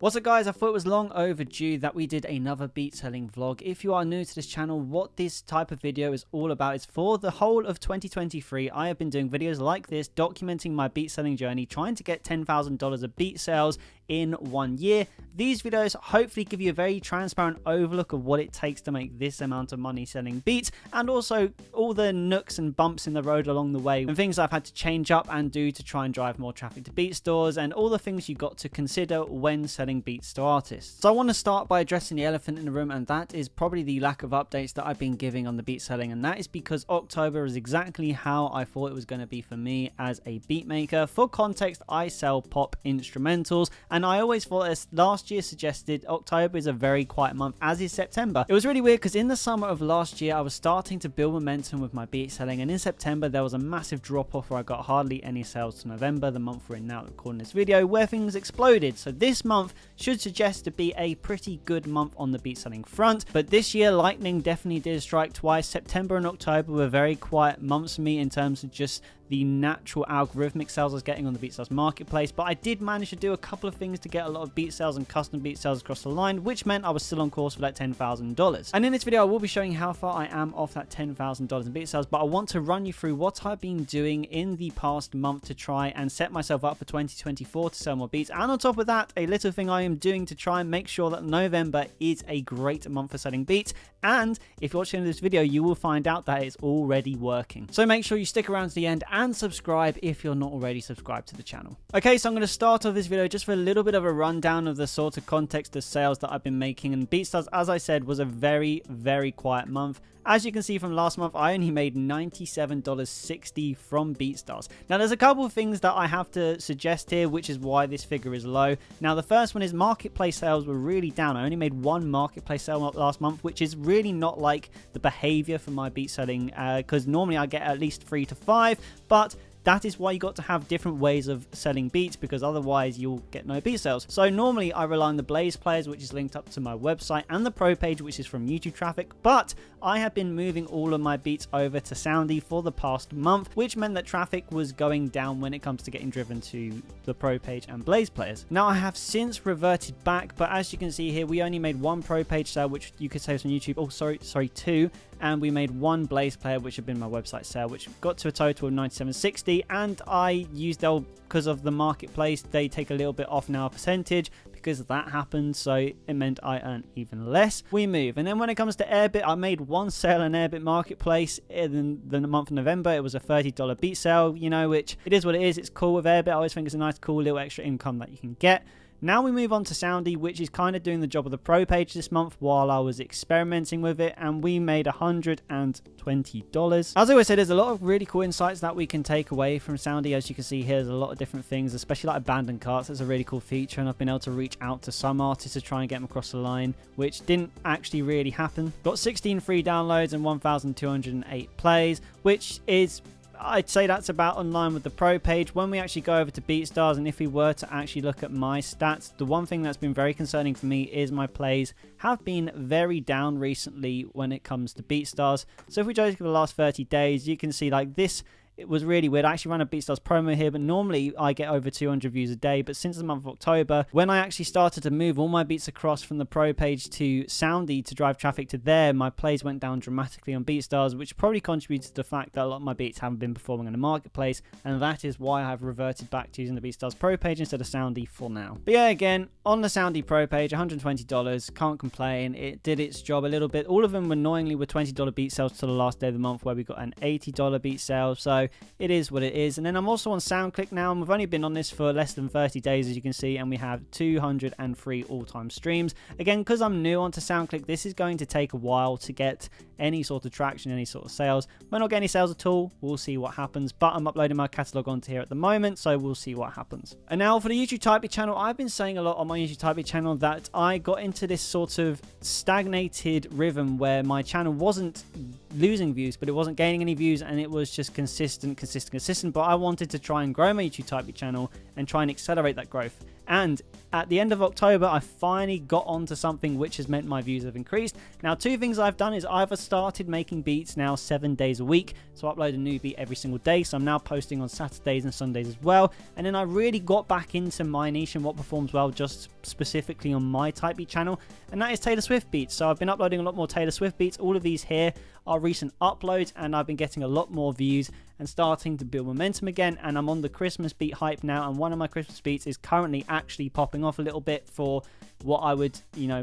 What's up guys, I thought it was long overdue that we did another beat selling vlog. If you are new to this channel, what this type of video is all about is for the whole of 2023, I have been doing videos like this, documenting my beat selling journey, trying to get $10,000 of beat sales in 1 year. These videos hopefully give you a very transparent overlook of what it takes to make this amount of money selling beats, and also all the nooks and bumps in the road along the way and things I've had to change up and do to try and drive more traffic to beat stores, and all the things you got to consider when selling beats to artists. So I want to start by addressing the elephant in the room, and that is probably the lack of updates that I've been giving on the beat selling, and that is because October is exactly how I thought it was going to be for me as a beat maker. For context, I sell pop instrumentals, and I always thought, as last year suggested, October is a very quiet month, as is September. It was really weird because in the summer of last year I was starting to build momentum with my beat selling, and in September there was a massive drop off where I got hardly any sales to November, the month we're in now recording this video, where things exploded. So this month should suggest to be a pretty good month on the beat selling front, but this year lightning definitely did strike twice. September and October were very quiet months for me in terms of just the natural algorithmic sales I was getting on the BeatStars marketplace, but I did manage to do a couple of things to get a lot of beat sales and custom beat sales across the line, which meant I was still on course for that $10,000. And in this video I will be showing how far I am off that $10,000 in beat sales, but I want to run you through what I've been doing in the past month to try and set myself up for 2024 to sell more beats, and on top of that, a little thing I am doing to try and make sure that November is a great month for selling beats. And if you're watching this video, you will find out that it's already working. So make sure you stick around to the end and subscribe if you're not already subscribed to the channel. Okay, so I'm going to start off this video just for a little bit of a rundown of the sort of context of sales that I've been making. And BeatStars, as I said, was a very quiet month. As you can see from last month, I only made $97.60 from BeatStars. Now, there's a couple of things that I have to suggest here, which is why this figure is low. Now, the first one is marketplace sales were really down. I only made one marketplace sale last month, which is really not like the behavior for my beat selling, because normally I get at least 3 to 5, but that is why you got to have different ways of selling beats, because otherwise you'll get no beat sales. So normally I rely on the Blaze players, which is linked up to my website, and the Pro page, which is from YouTube traffic, but I have been moving all of my beats over to Soundy for the past month, which meant that traffic was going down when it comes to getting driven to the Pro page and Blaze players. Now I have since reverted back, but as you can see here, we only made one Pro page sale, which you could say was from YouTube. Oh, sorry, two. And we made one Blaze player, which had been my website sale, which got to a total of $97.60. And I used them because of the marketplace. They take a little bit off now, a percentage, because that happened. So it meant I earned even less. We move. And then when it comes to Airbit, I made one sale on Airbit marketplace in the month of November. It was a $30 beat sale, you know, which it is what it is. It's cool with Airbit. I always think it's a nice, cool little extra income that you can get. Now we move on to Soundy, which is kind of doing the job of the Pro page this month while I was experimenting with it, and we made $120. As I always say, there's a lot of really cool insights that we can take away from Soundy. As you can see here, there's a lot of different things, especially like abandoned carts. That's a really cool feature, and I've been able to reach out to some artists to try and get them across the line, which didn't actually really happen. Got 16 free downloads and 1,208 plays, which is, I'd say that's about in line with the Pro page. When we actually go over to BeatStars, and if we were to actually look at my stats, the one thing that's been very concerning for me is my plays have been very down recently when it comes to BeatStars. So if we just go the last 30 days, you can see like this. It was really weird. I actually ran a BeatStars promo here, but normally I get over 200 views a day. But since the month of October, when I actually started to move all my beats across from the Pro page to Soundy to drive traffic to there, my plays went down dramatically on BeatStars, which probably contributed to the fact that a lot of my beats haven't been performing in the marketplace. And that is why I've reverted back to using the BeatStars Pro page instead of Soundy for now. But yeah, again, on the Soundy Pro page, $120, can't complain. It did its job a little bit. All of them annoyingly were $20 beat sales to the last day of the month, where we got an $80 beat sale. So it is what it is. And then I'm also on SoundClick now, and we've only been on this for less than 30 days, as you can see, and we have 203 all-time streams. Again, because I'm new onto SoundClick, this is going to take a while to get any sort of traction, any sort of sales. We're not getting any sales at all. We'll see what happens, but I'm uploading my catalog onto here at the moment, so we'll see what happens. And now for the YouTube Type Beat channel, I've been saying a lot on my YouTube Type Beat channel that I got into this sort of stagnated rhythm where my channel wasn't losing views, but it wasn't gaining any views, and it was just consistent. But I wanted to try and grow my YouTube Type Beat channel and try and accelerate that growth. And at the end of October, I finally got onto something which has meant my views have increased. Now, two things I've done is I've started making beats now 7 days a week. So I upload a new beat every single day. So I'm now posting on Saturdays and Sundays as well. And then I really got back into my niche and what performs well just specifically on my type beat channel. And that is Taylor Swift beats. So I've been uploading a lot more Taylor Swift beats. All of these here are recent uploads and I've been getting a lot more views and starting to build momentum again. And I'm on the Christmas beat hype now. And one of my Christmas beats is currently actually popping off a little bit for what I would,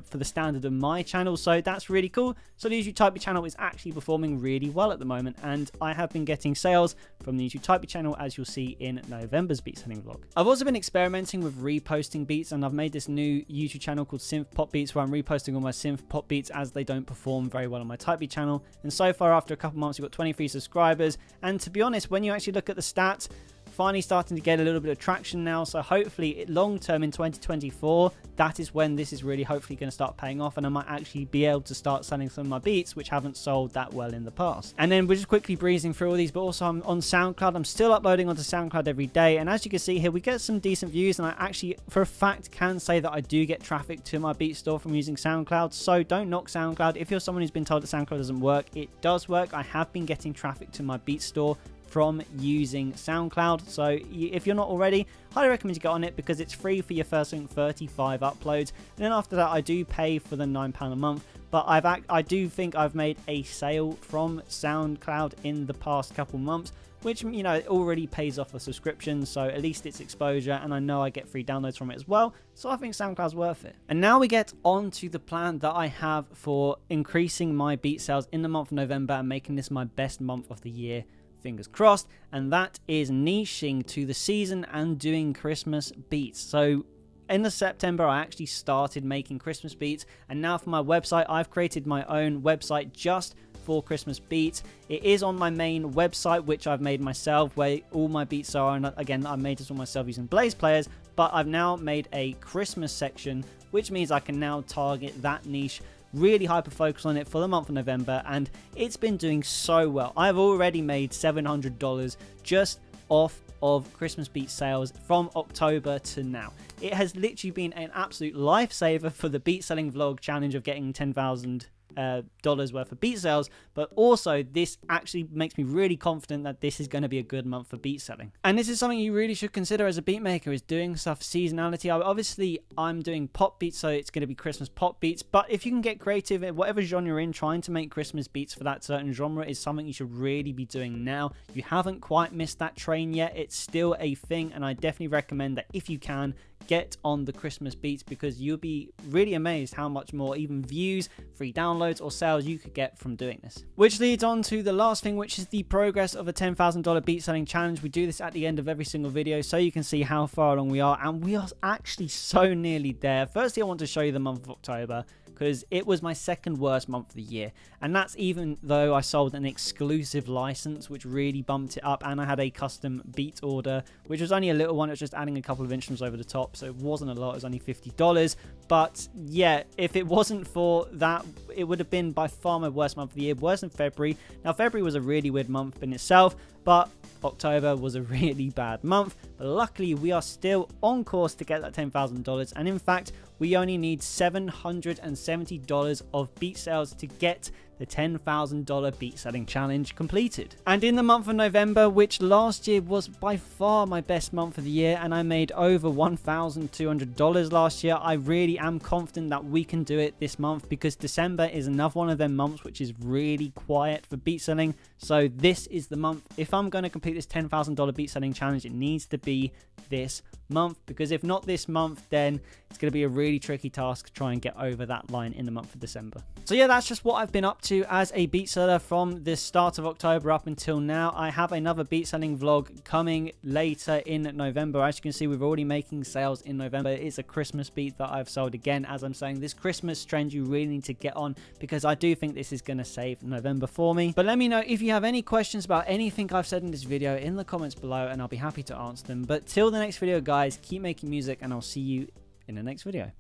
for the standard of my channel. So that's really cool. So the YouTube Type Beat channel is actually performing really well at the moment. And I have been getting sales from the YouTube Type Beat channel, as you'll see in November's beat selling vlog. I've also been experimenting with reposting beats, and I've made this new YouTube channel called Synth Pop Beats, where I'm reposting all my synth pop beats as they don't perform very well on my Type Beat channel. And so far, after a couple months, we've got 23 subscribers. And to be honest, when you actually look at the stats, finally starting to get a little bit of traction now. So hopefully long term in 2024, that is when this is really hopefully going to start paying off, and I might actually be able to start selling some of my beats which haven't sold that well in the past. And then we're just quickly breezing through all these, but also I'm on SoundCloud. I'm still uploading onto SoundCloud every day, and as you can see here, we get some decent views, and I actually for a fact can say that I do get traffic to my beat store from using SoundCloud. So don't knock SoundCloud. If you're someone who's been told that SoundCloud doesn't work, it does work. I have been getting traffic to my beat store from using SoundCloud. So if you're not already, highly recommend you get on it because it's free for your first 35 uploads, and then after that I do pay for the £9 a month. But I do think I've made a sale from SoundCloud in the past couple months, which it already pays off a subscription, so at least it's exposure, and I know I get free downloads from it as well, so I think SoundCloud's worth it. And now we get on to the plan that I have for increasing my beat sales in the month of November and making this my best month of the year, fingers crossed, and that is niching to the season and doing Christmas beats. So in the September, I actually started making Christmas beats, and now for my website, I've created my own website just for Christmas beats. It is on my main website, which I've made myself, where all my beats are, and again, I made this all myself using Blaze Players, but I've now made a Christmas section, which means I can now target that niche, really hyper focus on it for the month of November, and it's been doing so well. I've already made $700 just off of Christmas beat sales from October to now. It has literally been an absolute lifesaver for the beat selling vlog challenge of getting $10,000 worth of beat sales, but also this actually makes me really confident that this is going to be a good month for beat selling. And this is something you really should consider as a beat maker, is doing stuff seasonality. Obviously I'm doing pop beats, so it's going to be Christmas pop beats, but if you can get creative in whatever genre you're in, trying to make Christmas beats for that certain genre is something you should really be doing now. You haven't quite missed that train yet. It's still a thing, and I definitely recommend that if you can, get on the Christmas beats, because you'll be really amazed how much more even views, free downloads or sales you could get from doing this. Which leads on to the last thing, which is the progress of a $10,000 beat selling challenge. We do this at the end of every single video so you can see how far along we are, and we are actually so nearly there. Firstly, I want to show you the month of October, because it was my second worst month of the year, and that's even though I sold an exclusive license which really bumped it up, and I had a custom beat order which was only a little one. It was just adding a couple of instruments over the top, so it wasn't a lot. It was only $50, but yeah, if it wasn't for that, it would have been by far my worst month of the year, worse than February. Now February was a really weird month in itself, but October was a really bad month. But luckily we are still on course to get that $10,000, and in fact we only need $770 of beat sales to get the $10,000 beat selling challenge completed. And in the month of November, which last year was by far my best month of the year, and I made over $1,200 last year, I really am confident that we can do it this month, because December is another one of them months which is really quiet for beat selling. So this is the month. If I'm going to complete this $10,000 beat selling challenge, it needs to be this month, because if not this month, then it's going to be a really tricky task to try and get over that line in the month of December. So yeah, that's just what I've been up to as a beat seller from the start of October up until now. I have another beat selling vlog coming later in November. As you can see, we're already making sales in November. It's a Christmas beat that I've sold. Again, as I'm saying, this Christmas trend you really need to get on, because I do think this is going to save November for me. But let me know if you have any questions about anything I've said in this video in the comments below, and I'll be happy to answer them. But till the next video, guys, keep making music, and I'll see you in the next video.